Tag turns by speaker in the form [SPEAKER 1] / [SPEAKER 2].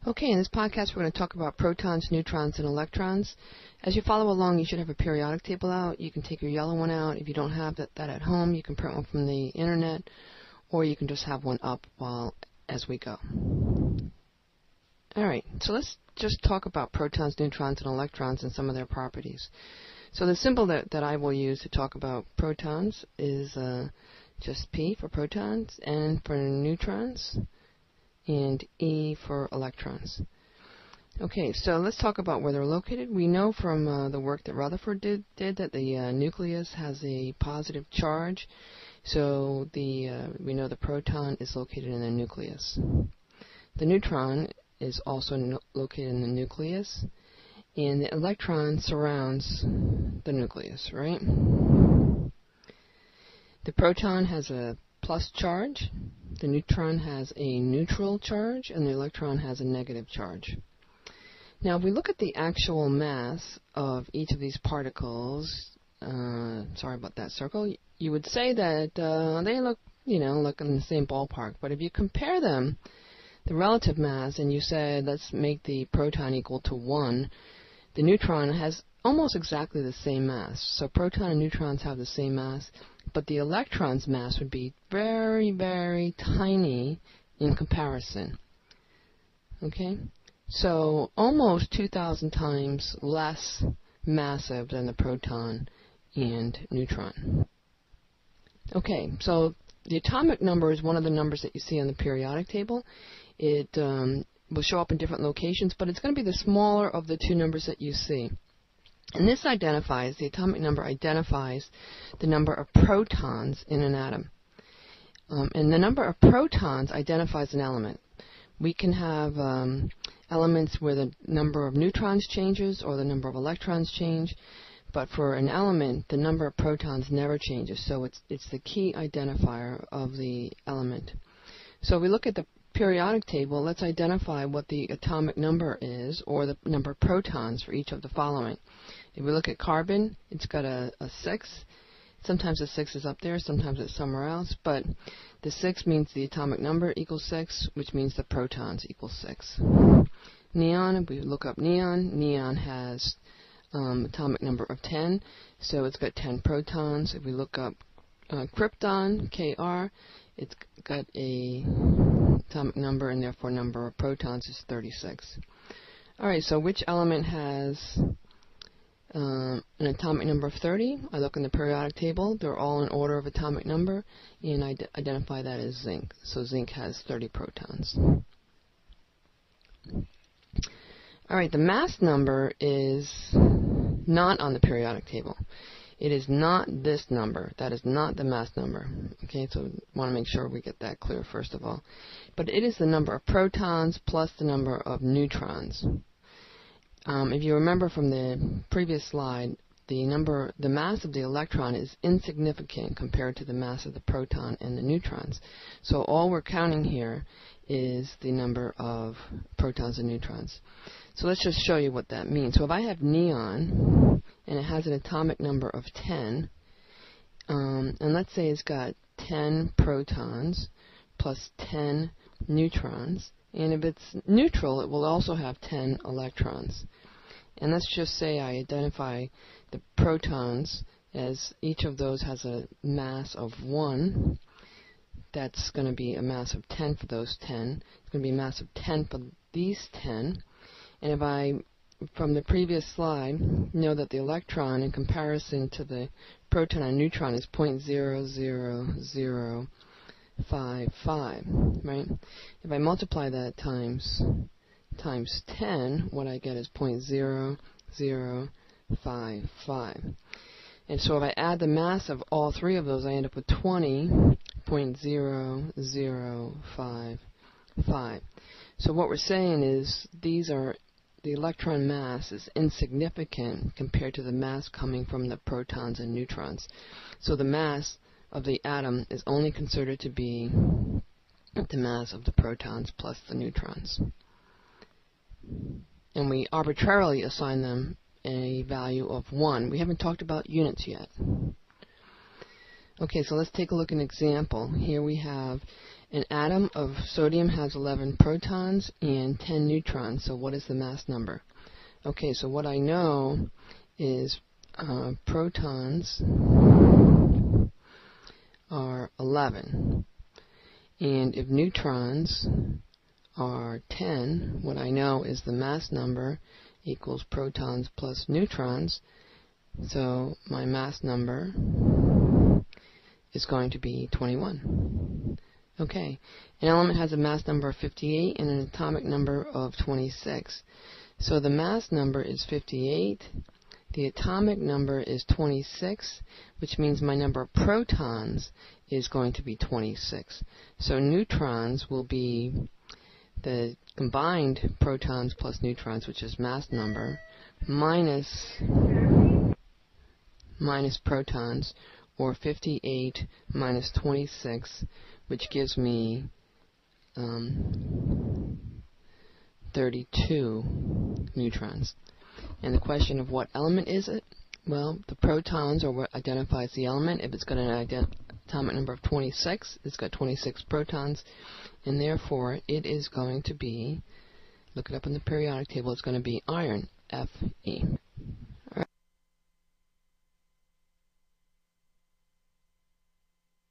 [SPEAKER 1] Okay, in this podcast we're going to talk about protons, neutrons, and electrons. As you follow along, you should have a periodic table out. You can take your yellow one out. If you don't have that at home, you can print one from the internet, or you can just have one up as we go. Alright, so let's just talk about protons, neutrons, and electrons and some of their properties. So the symbol that I will use to talk about protons is just P for protons, N for neutrons, and E for electrons. Okay, so let's talk about where they're located. We know from the work that Rutherford did that the nucleus has a positive charge, so we know the proton is located in the nucleus. The neutron is also located in the nucleus, and the electron surrounds the nucleus, right? The proton has a plus charge, the neutron has a neutral charge, and the electron has a negative charge. Now, if we look at the actual mass of each of these particles, sorry about that circle, you would say that they look in the same ballpark. But if you compare them, the relative mass, and you say, let's make the proton equal to 1, the neutron has almost exactly the same mass. So proton and neutrons have the same mass, but the electron's mass would be very, very tiny in comparison. Okay? So almost 2,000 times less massive than the proton and neutron. Okay, so the atomic number is one of the numbers that you see on the periodic table. It will show up in different locations, but it's going to be the smaller of the two numbers that you see. And this identifies, the atomic number identifies the number of protons in an atom. And the number of protons identifies an element. We can have elements where the number of neutrons changes or the number of electrons change, but for an element, the number of protons never changes. So it's the key identifier of the element. So if we look at the periodic table, let's identify what the atomic number is, or the number of protons for each of the following. If we look at carbon, it's got a 6. Sometimes the 6 is up there, sometimes it's somewhere else, but the 6 means the atomic number equals 6, which means the protons equal 6. Neon, if we look up neon has atomic number of 10, so it's got 10 protons. If we look up krypton, Kr, it's got a atomic number, and therefore number of protons is 36. Alright, so which element has an atomic number of 30? I look in the periodic table. They're all in order of atomic number, and I identify that as zinc. So zinc has 30 protons. Alright, the mass number is not on the periodic table. It is not this number. That is not the mass number. Okay, so I want to make sure we get that clear first of all. But it is the number of protons plus the number of neutrons. If you remember from the previous slide, the mass of the electron is insignificant compared to the mass of the proton and the neutrons. So all we're counting here is the number of protons and neutrons. So let's just show you what that means. So if I have neon, and it has an atomic number of 10, and let's say it's got 10 protons plus 10 neutrons, and if it's neutral, it will also have 10 electrons. And let's just say I identify the protons as each of those has a mass of 1. That's going to be a mass of 10 for those 10. It's going to be a mass of 10 for these 10. And if I, from the previous slide, know that the electron in comparison to the proton and neutron is 0.00055, right? If I multiply that times 10, what I get is 0.0055. And so if I add the mass of all three of those, I end up with 20.0055. So what we're saying is the electron mass is insignificant compared to the mass coming from the protons and neutrons. So the mass of the atom is only considered to be the mass of the protons plus the neutrons. And we arbitrarily assign them a value of 1. We haven't talked about units yet. Okay, so let's take a look at an example. Here we have An atom of sodium has 11 protons and 10 neutrons. So what is the mass number? Okay, so what I know is protons are 11. And if neutrons are 10, what I know is the mass number equals protons plus neutrons. So my mass number is going to be 21. Okay, an element has a mass number of 58 and an atomic number of 26. So the mass number is 58, the atomic number is 26, which means my number of protons is going to be 26. So neutrons will be the combined protons plus neutrons, which is mass number, minus protons, or 58 minus 26, which gives me 32 neutrons. And the question of what element is it? Well, the protons are what identifies the element. If it's got an atomic number of 26, it's got 26 protons, and therefore it is going to be, look it up in the periodic table, it's going to be iron, Fe.